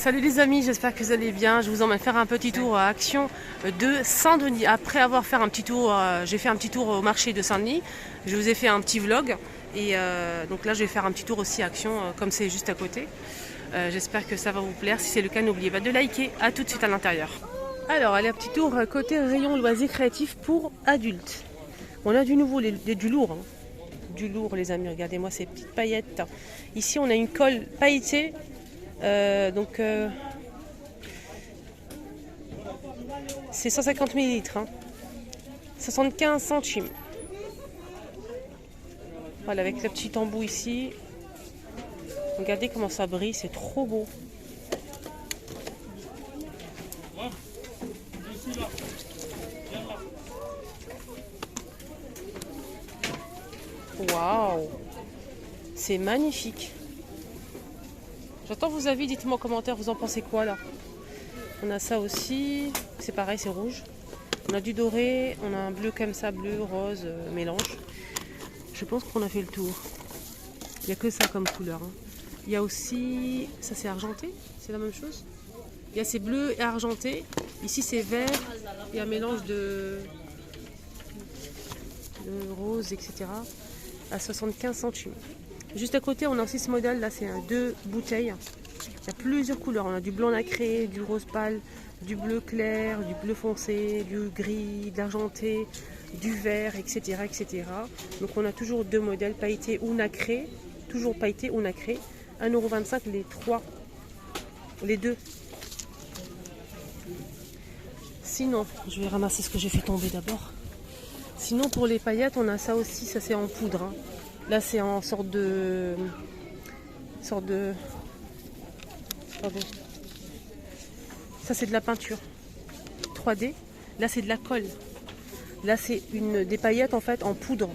Salut les amis, j'espère que vous allez bien. Je vous emmène faire un petit tour à Action de Saint-Denis. Après avoir fait un petit tour, j'ai fait un petit tour au marché de Saint-Denis. Je vous ai fait un petit vlog. Et donc là, je vais faire un petit tour aussi à Action, comme c'est juste à côté. J'espère que ça va vous plaire. Si c'est le cas, n'oubliez pas de liker. A tout de suite à l'intérieur. Alors, allez, un petit tour côté rayon loisirs créatifs pour adultes. On a du nouveau, du lourd. Hein. Du lourd, les amis. Regardez-moi ces petites paillettes. Ici, on a une colle pailletée. C'est 150 ml, hein. 75 centimes. Voilà, avec le petit embout ici. Regardez comment ça brille, c'est trop beau. Waouh, c'est magnifique. J'attends vos avis, dites-moi en commentaire, vous en pensez quoi là? On a ça aussi, c'est pareil, c'est rouge. On a du doré, on a un bleu comme ça, bleu, rose, mélange. Je pense qu'on a fait le tour. Il n'y a que ça comme couleur. Hein. Il y a aussi, ça c'est argenté, c'est la même chose. Il y a ces bleus et argenté. Ici c'est vert, il y a un mélange de rose, etc. à 75 centimes. Juste à côté, on a aussi ce modèle, là c'est deux bouteilles. Il y a plusieurs couleurs, on a du blanc nacré, du rose pâle, du bleu clair, du bleu foncé, du gris, de l'argenté, du vert, etc., etc. Donc on a toujours deux modèles, pailletés ou nacrés, toujours pailletés ou nacrés. 1,25 € les trois, les deux. Sinon, je vais ramasser ce que j'ai fait tomber d'abord. Sinon pour les paillettes, on a ça aussi, ça c'est en poudre. Hein. Là c'est en sorte de... Pardon. Ça c'est de la peinture 3D. Là c'est de la colle. Là c'est des paillettes en fait en poudre.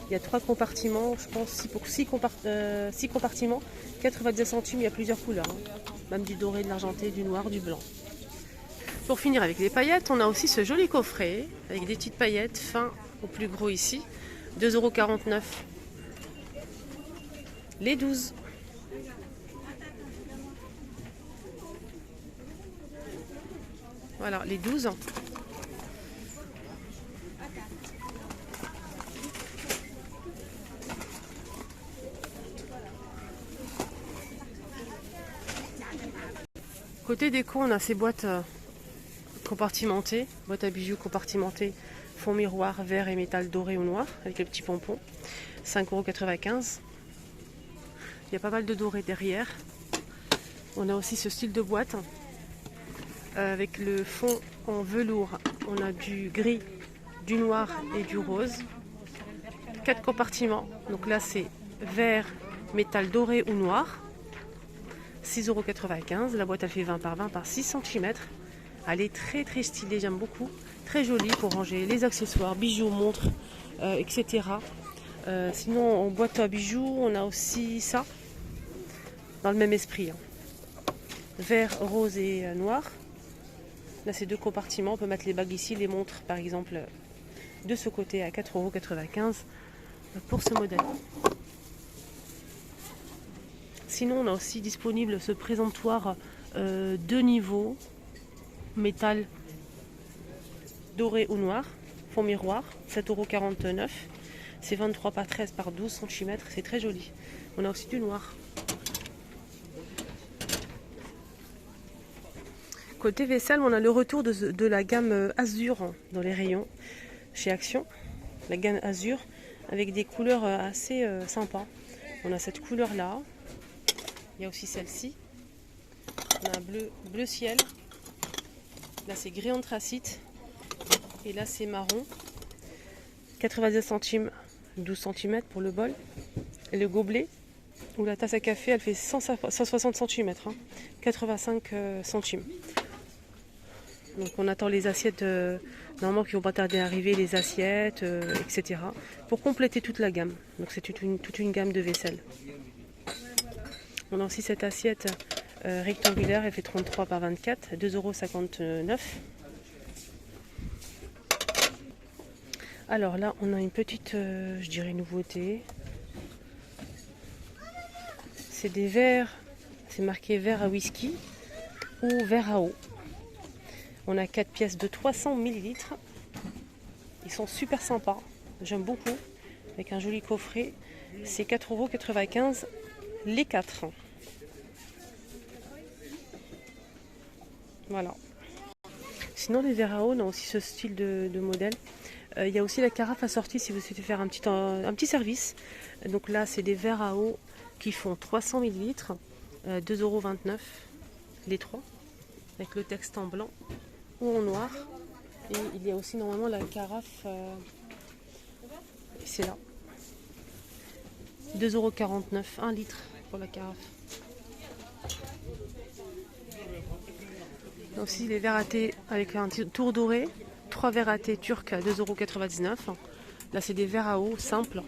Il y a 3 compartiments, je pense 6 compartiments, 90 centimes, il y a plusieurs couleurs. Hein. Même du doré, de l'argenté, du noir, du blanc. Pour finir avec les paillettes, on a aussi ce joli coffret avec des petites paillettes fin au plus gros ici. 2,49 €. Les 12. Voilà, les 12. Côté déco, on a ces boîtes compartimentées, boîtes à bijoux compartimentées, fond miroir, vert et métal doré ou noir, avec le petit pompon. 5,95 €. Il y a pas mal de doré derrière. On a aussi ce style de boîte avec le fond en velours. On a du gris, du noir et du rose. 4 compartiments. Donc là c'est vert, métal doré ou noir. 6,95 €. La boîte elle fait 20 par 20 par 6 cm. Elle est très très stylée, j'aime beaucoup. Très jolie pour ranger les accessoires, bijoux, montres, etc. Sinon en boîte à bijoux, on a aussi ça. Dans le même esprit. Hein. Vert, rose et noir. Là c'est 2 compartiments. On peut mettre les bagues ici, les montres par exemple de ce côté à 4,95 € pour ce modèle. Sinon on a aussi disponible ce présentoir 2 niveaux, métal doré ou noir, fond miroir, 7,49 €. C'est 23 par 13 par 12 cm, c'est très joli. On a aussi du noir. Côté vaisselle, on a le retour de la gamme Azur dans les rayons chez Action. La gamme Azur avec des couleurs assez sympas. On a cette couleur là. Il y a aussi celle-ci. On a un bleu ciel. Là c'est gris anthracite. Et là c'est marron. 90 centimes, 12 cm pour le bol. Et le gobelet ou la tasse à café, elle fait 160 cm. Hein, 85 centimes. Donc on attend les assiettes, normalement qui vont pas tarder à arriver, les assiettes, etc. Pour compléter toute la gamme. Donc c'est toute une gamme de vaisselle. On a aussi cette assiette rectangulaire, elle fait 33 par 24, 2,59 €. Alors là on a une petite, je dirais nouveauté. C'est des verres C'est marqué verre à whisky ou verre à eau. On a 4 pièces de 300 ml. Ils sont super sympas. J'aime beaucoup. Avec un joli coffret. C'est 4,95 € les 4. Voilà. Sinon, les verres à eau, on a aussi ce style de modèle. Il y a aussi la carafe assortie si vous souhaitez faire un petit service. Donc là, c'est des verres à eau qui font 300 ml, 2,29 € les 3, avec le texte en blanc ou en noir. Et il y a aussi normalement la carafe, c'est là, 2,49 €, 1 litre pour la carafe. Aussi les verres à thé avec un tour doré, 3 verres à thé turcs à 2,99 €. Là c'est des verres à eau simples,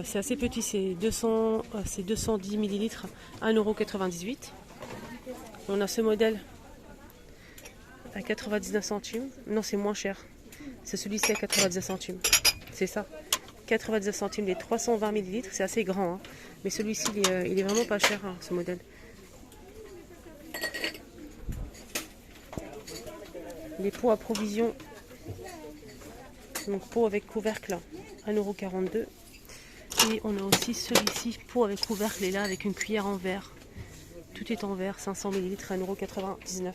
c'est assez petit, c'est 210 ml, 1,98 €. On a ce modèle à 99 centimes, non c'est moins cher, c'est celui-ci à 99 centimes, c'est ça, 99 centimes les 320 ml, c'est assez grand, hein. Mais celui-ci il est vraiment pas cher, hein, ce modèle. Les pots à provision, donc pot avec couvercle, 1,42 €. Et on a aussi celui-ci, pot avec couvercle, et là avec une cuillère en verre. Tout est en verre, 500 ml, 1,99 €.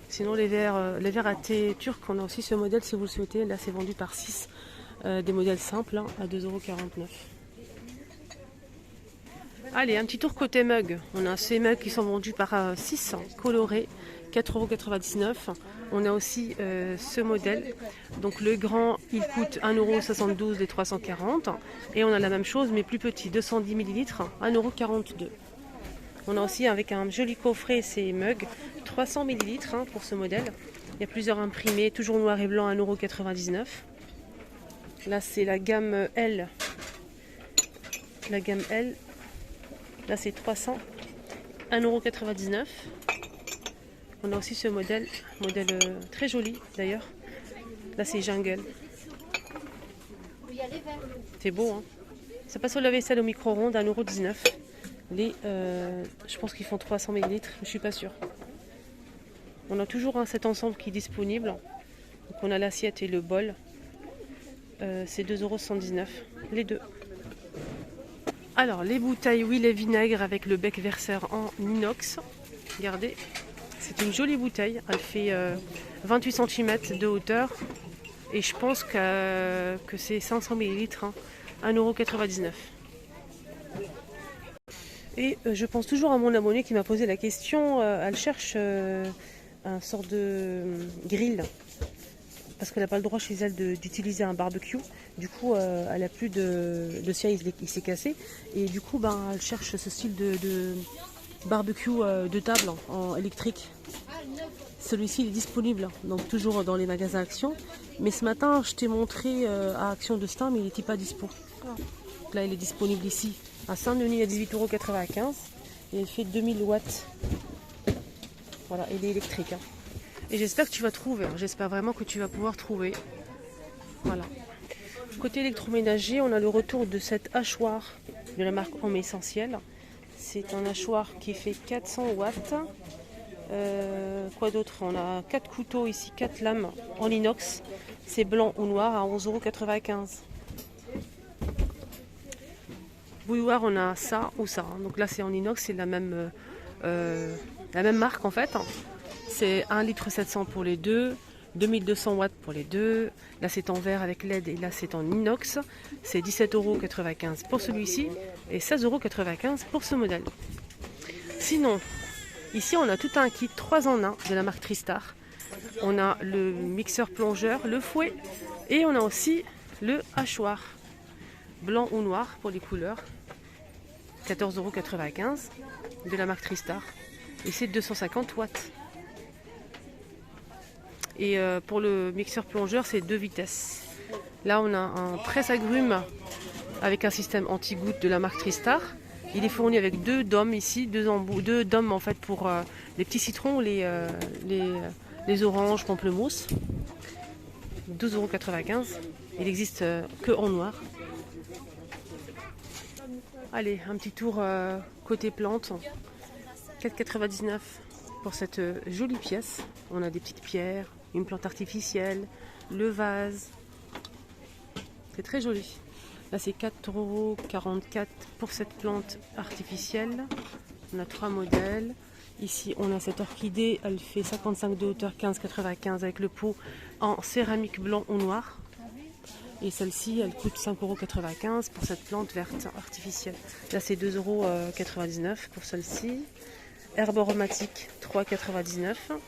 Sinon les verres à thé turc, on a aussi ce modèle si vous le souhaitez. Là c'est vendu par 6, des modèles simples, hein, à 2,49 €. Allez, un petit tour côté mug. On a ces mugs qui sont vendus par 6, colorés, 4,99 €. On a aussi ce modèle. Donc le grand, il coûte 1,72 € les 340. Et on a la même chose, mais plus petit, 210 ml, 1,42 €. On a aussi avec un joli coffret ces mugs, 300 ml, hein, pour ce modèle. Il y a plusieurs imprimés, toujours noir et blanc, 1,99 €. Là c'est la gamme L. La gamme L. Là c'est 300, 1,99 €. On a aussi ce modèle très joli d'ailleurs. Là c'est Jungle. C'est beau, hein. Ça passe au lave-vaisselle au micro-ondes, 1,19 €. Je pense qu'ils font 300 ml, mais je suis pas sûre. On a toujours, hein, cet ensemble qui est disponible. Donc on a l'assiette et le bol. C'est 2,79 € les deux. Alors les bouteilles huile et vinaigre avec le bec verseur en inox. Regardez. C'est une jolie bouteille, elle fait 28 cm de hauteur et je pense que c'est 500 ml, hein, 1,99 €. Et je pense toujours à mon abonnée qui m'a posé la question, elle cherche un sort de grill parce qu'elle n'a pas le droit chez elle d'utiliser un barbecue. Du coup, elle n'a plus de sien, il s'est cassé et du coup, elle cherche ce style de barbecue de table en électrique. Celui-ci il est disponible, donc toujours dans les magasins Action. Mais ce matin, je t'ai montré à Action de Stein, mais il n'était pas dispo. Donc là, il est disponible ici à Saint-Denis à 18,95 € et il fait 2000 watts. Voilà, il est électrique, hein. Et j'espère que tu vas trouver, hein. J'espère vraiment que tu vas pouvoir trouver. Voilà. Côté électroménager, on a le retour de cette hachoir de la marque Homme Essentiel. C'est un hachoir qui fait 400 watts. Quoi d'autre? On a 4 couteaux ici, 4 lames en inox. C'est blanc ou noir à 11,95 €. Bouilloire, on a ça ou ça. Donc là, c'est en inox, c'est la même marque en fait. C'est 1,7 litre pour les deux, 2200 watts pour les deux. Là, c'est en verre avec LED et là, c'est en inox. C'est 17,95 € pour celui-ci et 16,95 € pour ce modèle. Sinon, ici, on a tout un kit 3 en 1 de la marque Tristar. On a le mixeur plongeur, le fouet et on a aussi le hachoir. Blanc ou noir pour les couleurs. 14,95 € de la marque Tristar. Et c'est 250 watts. Et pour le mixeur plongeur, c'est 2 vitesses. Là, on a un presse-agrumes avec un système anti-goutte de la marque Tristar. Il est fourni avec 2 dômes ici, 2 dômes en fait pour les petits citrons, les oranges, pamplemousse. 12,95 €. Il n'existe que en noir. Allez, un petit tour côté plantes. 4,99 pour cette jolie pièce. On a des petites pierres, une plante artificielle, le vase. C'est très joli. Là, c'est 4,44 € pour cette plante artificielle. On a 3 modèles. Ici, on a cette orchidée. Elle fait 55 de hauteur, 15,95 avec le pot en céramique blanc ou noir. Et celle-ci, elle coûte 5,95 € pour cette plante verte artificielle. Là, c'est 2,99 € pour celle-ci. Herbe aromatique, 3,99 €.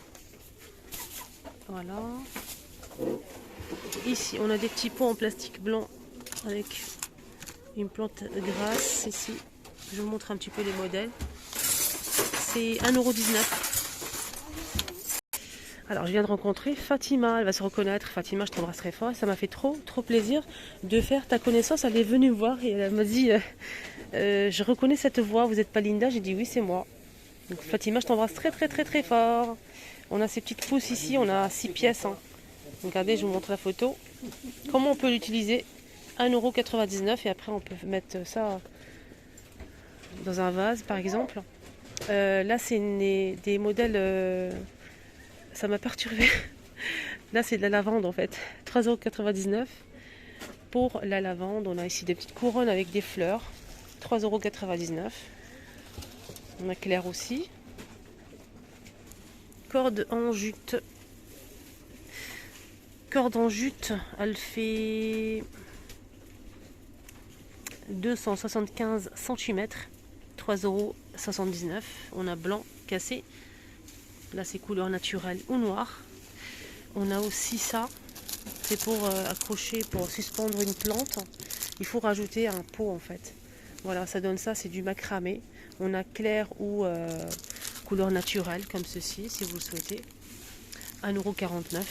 Voilà. Ici, on a des petits pots en plastique blanc avec une plante grasse. Ici, je vous montre un petit peu les modèles. C'est 1,19 €. Alors, je viens de rencontrer Fatima, elle va se reconnaître. Fatima, je t'embrasse très fort. Ça m'a fait trop plaisir de faire ta connaissance. Elle est venue me voir et elle m'a dit je reconnais cette voix, vous n'êtes pas Linda? J'ai dit oui, c'est moi. Donc, Fatima, je t'embrasse très fort. On a ces petites pousses ici, on a 6 pièces. Hein. Regardez, je vous montre la photo. Comment on peut l'utiliser? 1,99 € et après on peut mettre ça dans un vase par exemple. Là, c'est des modèles. Ça m'a perturbé. Là, c'est de la lavande en fait. 3,99 € pour la lavande. On a ici des petites couronnes avec des fleurs. 3,99 €. On a clair aussi. Corde en jute. Corde en jute, elle fait 275 cm. 3,79 €. On a blanc cassé. Là, c'est couleur naturelle ou noire. On a aussi ça. C'est pour accrocher, pour suspendre une plante. Il faut rajouter un pot en fait. Voilà, ça donne ça. C'est du macramé. On a clair ou couleur naturelle comme ceci, si vous le souhaitez. 1,49 €.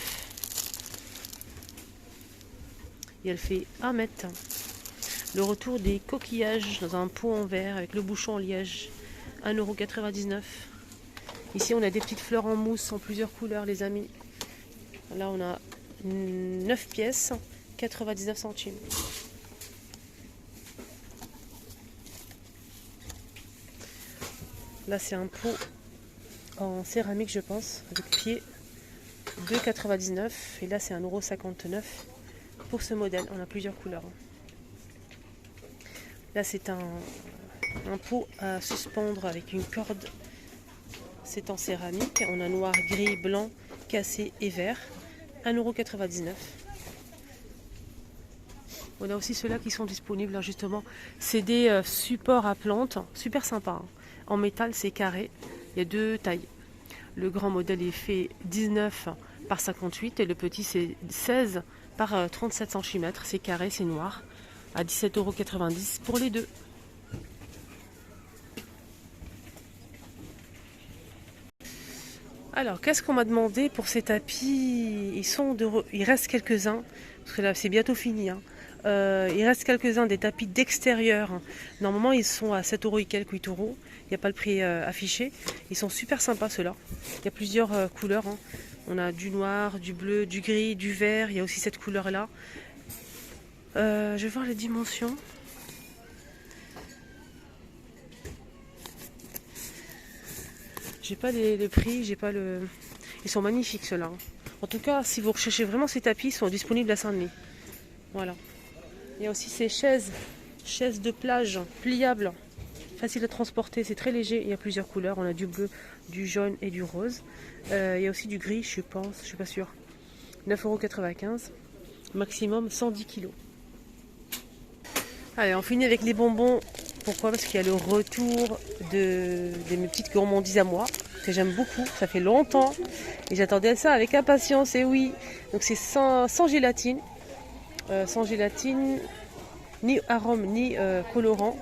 Et elle fait 1 mètre. Le retour des coquillages dans un pot en verre avec le bouchon en liège. 1,99 €. Ici, on a des petites fleurs en mousse en plusieurs couleurs, les amis. Là, on a 9 pièces, 99 centimes. Là, c'est un pot en céramique, je pense, avec pied. 2,99 €. Et là, c'est 1,59 € pour ce modèle. On a plusieurs couleurs. Là, c'est un pot à suspendre avec une corde. C'est en céramique. On a noir, gris, blanc, cassé et vert. 1,99 €. On a aussi ceux-là qui sont disponibles là, justement. C'est des supports à plantes. Super sympa. Hein. En métal, c'est carré. Il y a 2 tailles. Le grand modèle est fait 19 par 58 et le petit c'est 16 par 37 cm. C'est carré, c'est noir. À 17,90 € pour les deux. Alors, qu'est-ce qu'on m'a demandé pour ces tapis? Il reste quelques-uns, parce que là, c'est bientôt fini. Hein. Il reste quelques-uns des tapis d'extérieur. Normalement, ils sont à 7 € et quelques, 8 €. Il n'y a pas le prix affiché. Ils sont super sympas, ceux-là. Il y a plusieurs couleurs. Hein. On a du noir, du bleu, du gris, du vert. Il y a aussi cette couleur-là. Je vais voir les dimensions. J'ai pas le prix, j'ai pas le... Ils sont magnifiques ceux-là. En tout cas, si vous recherchez vraiment ces tapis, ils sont disponibles à Saint-Denis. Voilà. Il y a aussi ces chaises de plage pliables, faciles à transporter, c'est très léger. Il y a plusieurs couleurs, on a du bleu, du jaune et du rose. Il y a aussi du gris, je pense, je suis pas sûre. 9,95 €, maximum 110 kg. Allez, on finit avec les bonbons. Pourquoi? Parce qu'il y a le retour de mes petites gourmandises à moi, que j'aime beaucoup. Ça fait longtemps et j'attendais ça avec impatience. Et oui, donc c'est sans gélatine. Sans gélatine, ni arôme, ni colorant.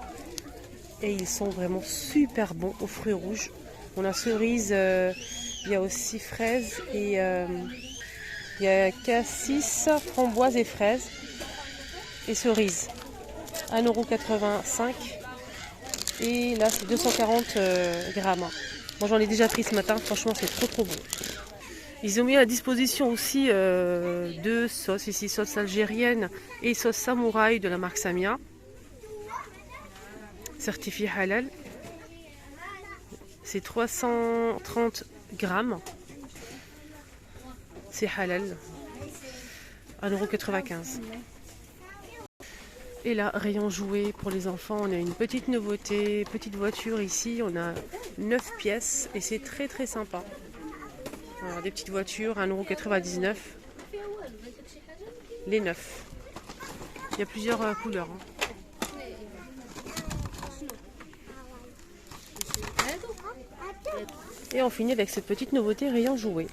Et ils sont vraiment super bons aux fruits rouges. On a cerise, il y a aussi fraise et il y a cassis, framboise et fraise. Et cerise. 1,85 €. Et là, c'est 240 grammes. Moi, j'en ai déjà pris ce matin. Franchement, c'est trop bon. Ils ont mis à disposition aussi 2 sauces. Ici, sauce algérienne et sauce samouraï de la marque Samia. Certifié halal. C'est 330 grammes. C'est halal. 1,95 €. Et là, rayon jouets pour les enfants, on a une petite nouveauté, petite voiture ici, on a 9 pièces et c'est très très sympa. Alors, des petites voitures, 1,99 €, les 9. Il y a plusieurs couleurs. Et on finit avec cette petite nouveauté rayon jouets.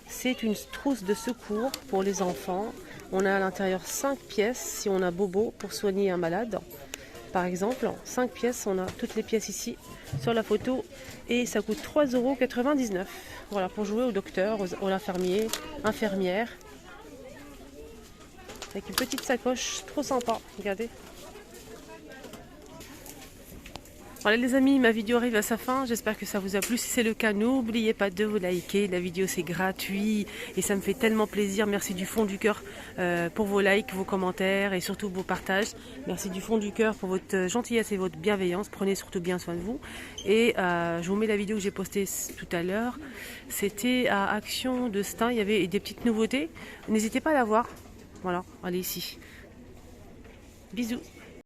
C'est une trousse de secours pour les enfants. On a à l'intérieur 5 pièces si on a bobo pour soigner un malade. Par exemple, 5 pièces, on a toutes les pièces ici sur la photo et ça coûte 3,99 €. Voilà, pour jouer au docteur, aux infirmiers, infirmières. Avec une petite sacoche, trop sympa, regardez. Voilà les amis, ma vidéo arrive à sa fin, j'espère que ça vous a plu. Si c'est le cas, n'oubliez pas de vous liker, la vidéo c'est gratuit et ça me fait tellement plaisir. Merci du fond du cœur pour vos likes, vos commentaires et surtout vos partages. Merci du fond du cœur pour votre gentillesse et votre bienveillance. Prenez surtout bien soin de vous. Et je vous mets la vidéo que j'ai postée tout à l'heure. C'était à Action de Stein, il y avait des petites nouveautés. N'hésitez pas à la voir. Voilà, allez ici. Bisous.